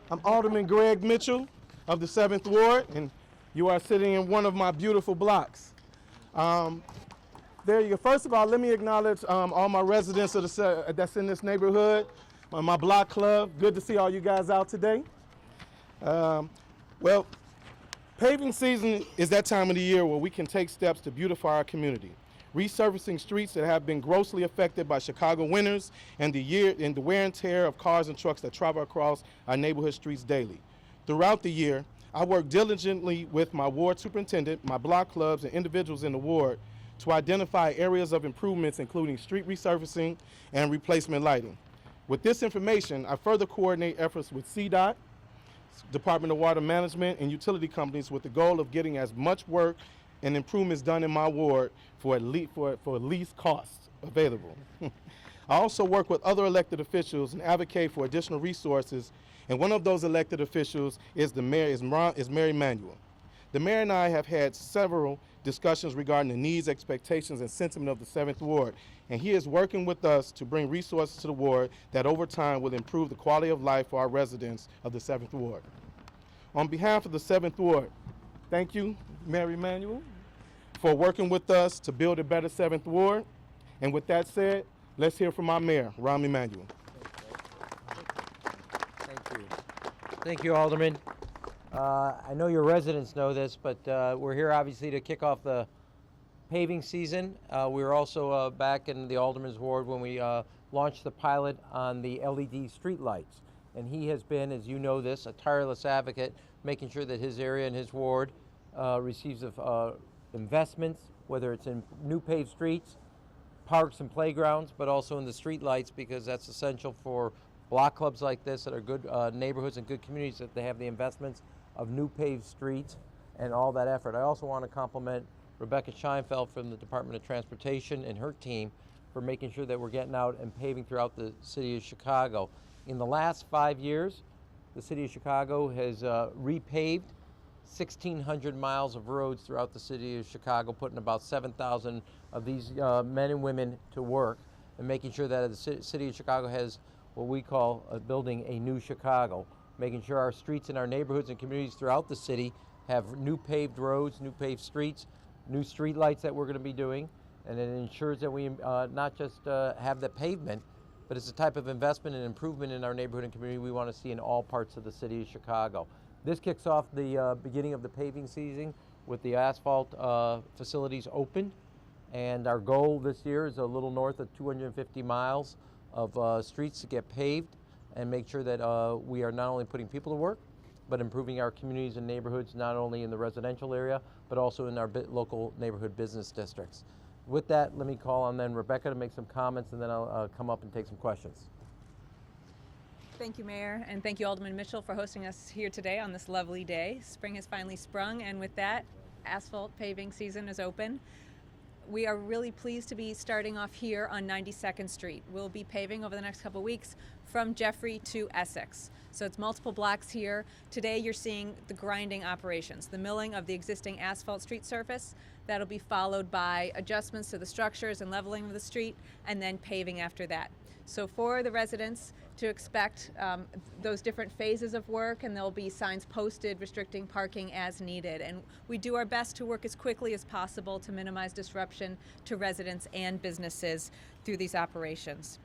I'm Alderman Greg Mitchell of the 7th Ward, and you are sitting in one of my beautiful blocks. There you go. First of all, let me acknowledge all my residents of that's in this neighborhood, my block club. Good to see all you guys out today. Well, paving season is that time of the year where we can take steps to beautify our community, resurfacing streets that have been grossly affected by Chicago winters and the wear and tear of cars and trucks that travel across our neighborhood streets daily. Throughout the year, I work diligently with my ward superintendent, my block clubs, and individuals in the ward to identify areas of improvements, including street resurfacing and replacement lighting. With this information, I further coordinate efforts with CDOT, Department of Water Management, and utility companies with the goal of getting as much work and improvements done in my ward for least costs available. I also work with other elected officials and advocate for additional resources, and one of those elected officials is Mayor Emanuel. The mayor and I have had several discussions regarding the needs, expectations, and sentiment of the 7th Ward, and he is working with us to bring resources to the ward that over time will improve the quality of life for our residents of the 7th Ward. On behalf of the 7th Ward, thank you, Mayor Emanuel, for working with us to build a better 7th Ward. And with that said, let's hear from our mayor, Emanuel. Thank you. Thank you, Alderman. I know your residents know this, but we're here obviously to kick off the paving season. We were also back in the Alderman's ward when we launched the pilot on the LED street lights. And he has been, as you know this, a tireless advocate, making sure that his area and his ward receives investments, whether it's in new paved streets, parks and playgrounds, but also in the street lights, because that's essential for block clubs like this that are good neighborhoods and good communities, that they have the investments of new paved streets and all that effort. I also want to compliment Rebecca Scheinfeld from the Department of Transportation and her team for making sure that we're getting out and paving throughout the city of Chicago. In the last 5 years, the city of Chicago has repaved 1,600 miles of roads throughout the city of Chicago, putting about 7,000 of these men and women to work, and making sure that the city of Chicago has what we call building a new Chicago, making sure our streets and our neighborhoods and communities throughout the city have new paved roads, new paved streets, new street lights that we're going to be doing, and it ensures that we not just have the pavement, but it's a type of investment and improvement in our neighborhood and community we want to see in all parts of the city of Chicago. This kicks off the beginning of the paving season with the asphalt facilities open, and our goal this year is a little north of 250 miles of streets to get paved and make sure that we are not only putting people to work, but improving our communities and neighborhoods, not only in the residential area, but also in our local neighborhood business districts. With that, let me call on then Rebecca to make some comments, and then I'll come up and take some questions. Thank you, Mayor, and thank you, Alderman Mitchell, for hosting us here today on this lovely day. Spring has finally sprung, and with that, asphalt paving season is open. We are really pleased to be starting off here on 92nd Street. We'll be paving over the next couple of weeks from Jeffrey to Essex. So it's multiple blocks here. Today you're seeing the grinding operations, the milling of the existing asphalt street surface. That'll be followed by adjustments to the structures and leveling of the street, and then paving after that. So for the residents to expect those different phases of work, and there'll be signs posted restricting parking as needed. And we do our best to work as quickly as possible to minimize disruption to residents and businesses through these operations.